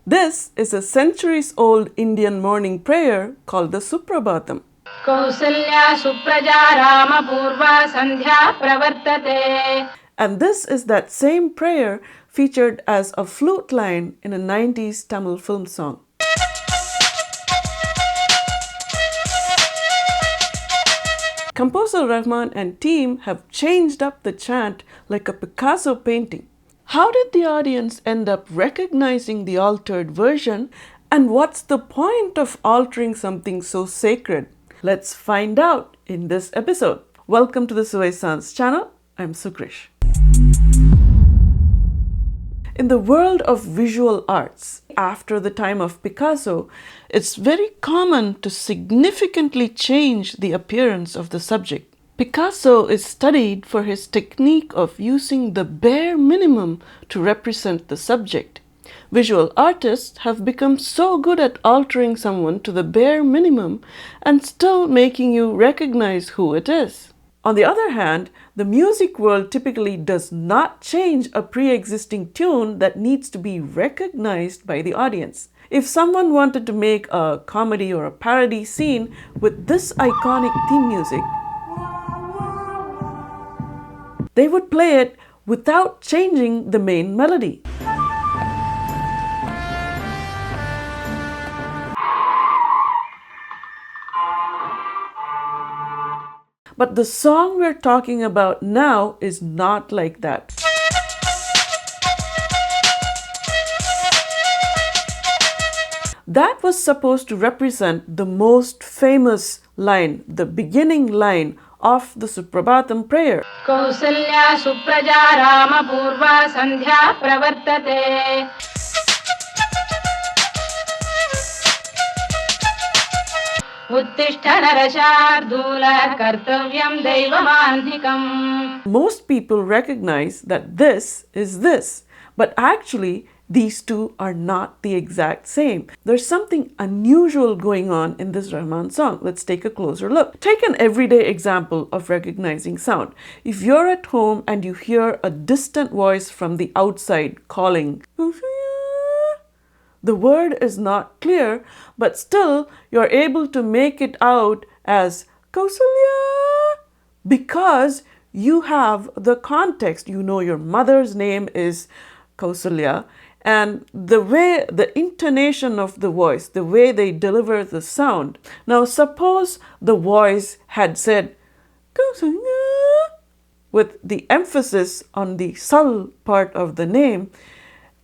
This is a centuries-old Indian morning prayer called the Suprabhatham. Kausalya Supraja Rama Purva Sandhya Pravartate. And this is that same prayer featured as a flute line in a 90s Tamil film song. Composer Rahman and team have changed up the chant like a Picasso painting. How did the audience end up recognizing the altered version, and what's the point of altering something so sacred? Let's find out in this episode. Welcome to the Suwai Sounds channel. I'm Sukrish. In the world of visual arts, after the time of Picasso, it's very common to significantly change the appearance of the subject. Picasso is studied for his technique of using the bare minimum to represent the subject. Visual artists have become so good at altering someone to the bare minimum and still making you recognize who it is. On the other hand, the music world typically does not change a pre-existing tune that needs to be recognized by the audience. If someone wanted to make a comedy or a parody scene with this iconic theme music, they would play it without changing the main melody. But the song we're talking about now is not like that. That was supposed to represent the most famous line, the beginning line of the Suprabhatham prayer. Kausalya Supraja Rama Purva Sandhya Pravartate. Uttishthana Rashardula Kartavyam Devamanhikam. Most people recognize that this is this, but actually these two are not the exact same. There's something unusual going on in this Rahman song. Let's take a closer look. Take an everyday example of recognizing sound. If you're at home and you hear a distant voice from the outside calling, the word is not clear, but still you're able to make it out as Kausalya because you have the context. You know your mother's name is Kausalya, and the way, the intonation of the voice, the way they deliver the sound. Now suppose the voice had said Kausalya with the emphasis on the sal part of the name,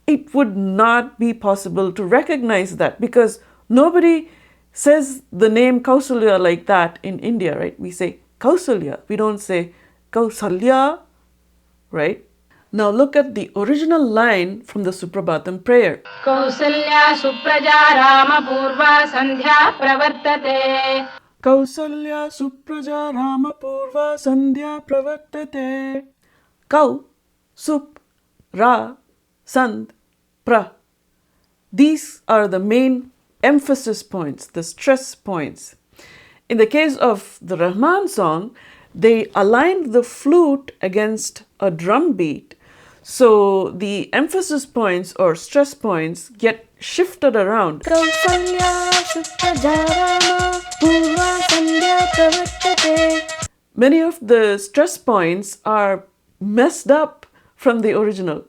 it would not be possible to recognize that because nobody says the name Kausalya like that in India, right? We say Kausalya. We don't say Kausalya, right? Now look at the original line from the Suprabhatham prayer. Kausalya Supraja Rama Purva Sandhya Pravartate. Kausalya Supraja Rama Purva Sandhya Pravartate. Kau, Sup, Ra, Sand, Pra. These are the main emphasis points, the stress points. In the case of the Rahman song, they aligned the flute against a drum beat. So the emphasis points or stress points get shifted around. Many of the stress points are messed up from the original.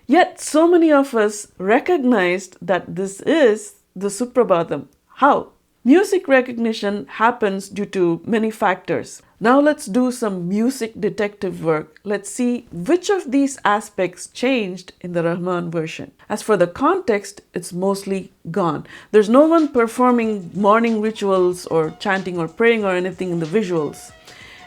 Yet so many of us recognized that this is the Suprabhatham. How? Music recognition happens due to many factors. Now let's do some music detective work. Let's see which of these aspects changed in the Rahman version. As for the context, it's mostly gone. There's no one performing morning rituals or chanting or praying or anything in the visuals.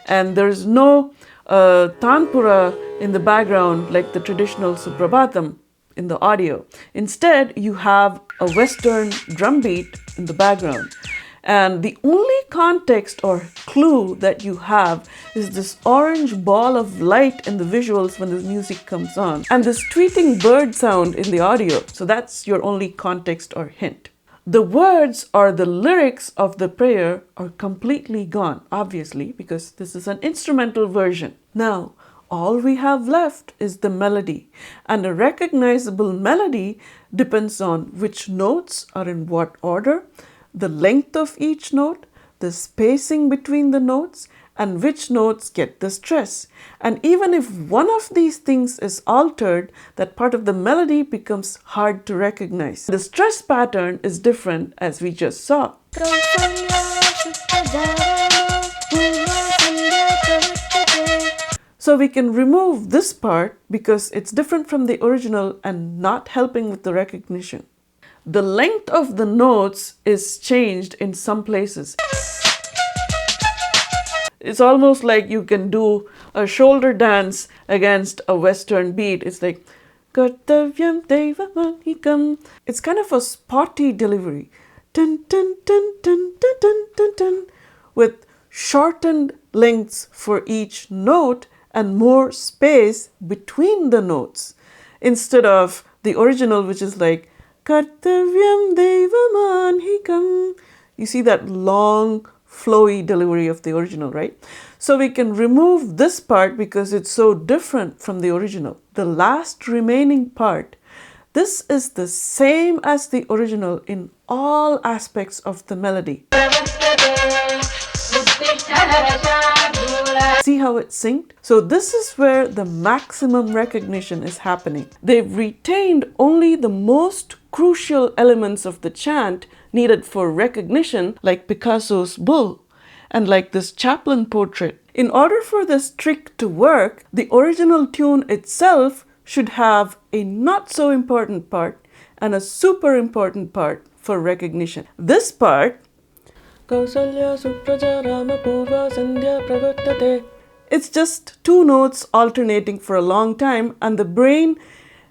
And there's no tanpura in the background like the traditional Suprabhatham in the audio. Instead, you have a Western drum beat in the background. And the only context or clue that you have is this orange ball of light in the visuals when the music comes on, and this tweeting bird sound in the audio. So that's your only context or hint. The words or the lyrics of the prayer are completely gone, obviously, because this is an instrumental version. Now, All we have left is the melody, and a recognizable melody depends on which notes are in what order, the length of each note, the spacing between the notes, and which notes get the stress. And even if one of these things is altered, that part of the melody becomes hard to recognize. The stress pattern is different, as we just saw. So we can remove this part because it's different from the original and not helping with the recognition. The length of the notes is changed in some places. It's almost like you can do a shoulder dance against a Western beat. It's like Kartavyam Devamahikam. It's kind of a spotty delivery. Dun, dun, dun, dun, dun, dun, dun, dun, with shortened lengths for each note and more space between the notes, instead of the original, which is like Kartavyam Devamanhikam. You see that long, flowy delivery of the original, right? So we can remove this part because it's so different from the original. The last remaining part, this is the same as the original in all aspects of the melody. See how it's synced? So this is where the maximum recognition is happening. They've retained only the most crucial elements of the chant needed for recognition, like Picasso's bull and like this Chaplin portrait. In order for this trick to work, the original tune itself should have a not so important part and a super important part for recognition. This part, it's just two notes alternating for a long time, and the brain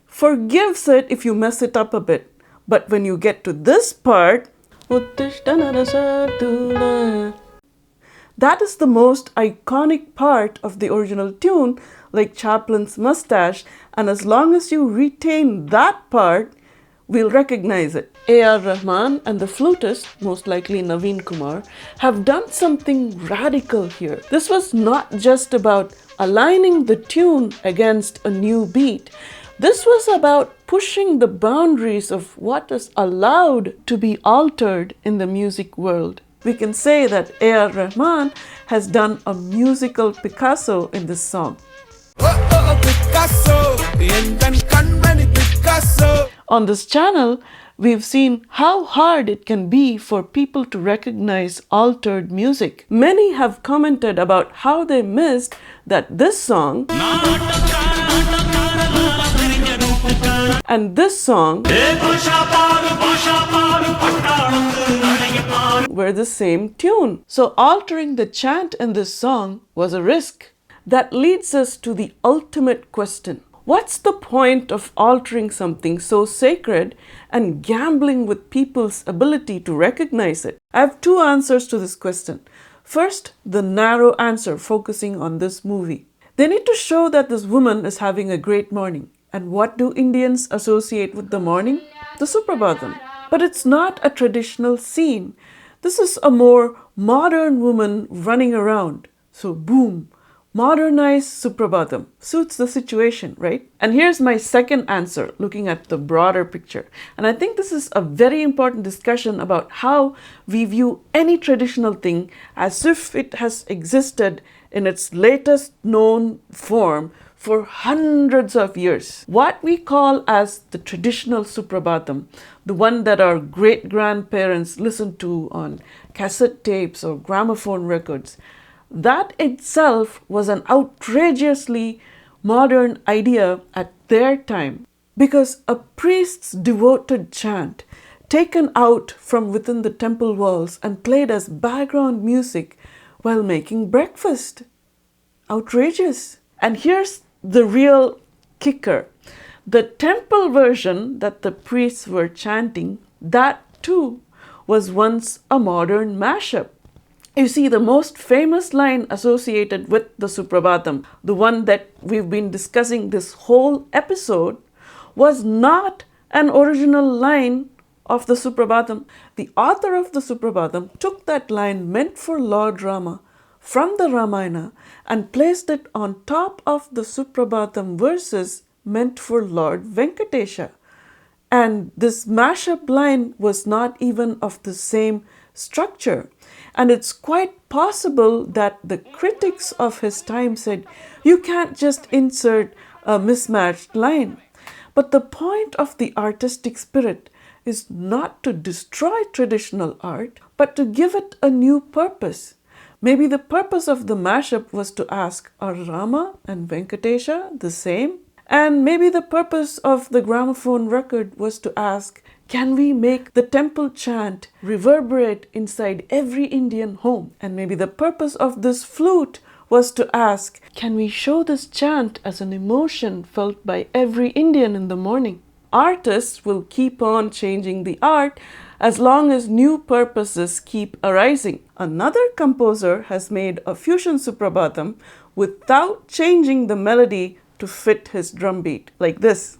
forgives it if you mess it up a bit. But when you get to this part, that is the most iconic part of the original tune, like Chaplin's mustache, and as long as you retain that part, we'll recognize it. A.R. Rahman and the flutist, most likely Naveen Kumar, have done something radical here. This was not just about aligning the tune against a new beat. This was about pushing the boundaries of what is allowed to be altered in the music world. We can say that A.R. Rahman has done a musical Picasso in this song. On this channel, we've seen how hard it can be for people to recognize altered music. Many have commented about how they missed that this song and this song were the same tune. So altering the chant in this song was a risk. That leads us to the ultimate question. What's the point of altering something so sacred and gambling with people's ability to recognize it? I have two answers to this question. First, the narrow answer focusing on this movie. They need to show that this woman is having a great morning. And what do Indians associate with the morning? The Suprabhatham. But it's not a traditional scene. This is a more modern woman running around. So boom. Modernized Suprabhatham suits the situation, right? And here's my second answer, looking at the broader picture. And I think this is a very important discussion about how we view any traditional thing as if it has existed in its latest known form for hundreds of years. What we call as the traditional Suprabhatham, the one that our great-grandparents listened to on cassette tapes or gramophone records, that itself was an outrageously modern idea at their time, because a priest's devoted chant taken out from within the temple walls and played as background music while making breakfast. Outrageous. And here's the real kicker. The temple version that the priests were chanting, that too was once a modern mashup. You see, the most famous line associated with the Suprabhatham, the one that we've been discussing this whole episode, was not an original line of the Suprabhatham. The author of the Suprabhatham took that line meant for Lord Rama from the Ramayana and placed it on top of the Suprabhatham verses meant for Lord Venkatesha. And this mashup line was not even of the same structure. And it's quite possible that the critics of his time said, you can't just insert a mismatched line. But the point of the artistic spirit is not to destroy traditional art, but to give it a new purpose. Maybe the purpose of the mashup was to ask, are Rama and Venkatesha the same? And maybe the purpose of the gramophone record was to ask, can we make the temple chant reverberate inside every Indian home? And maybe the purpose of this flute was to ask, can we show this chant as an emotion felt by every Indian in the morning? Artists will keep on changing the art as long as new purposes keep arising. Another composer has made a fusion Suprabhatham without changing the melody to fit his drumbeat, like this.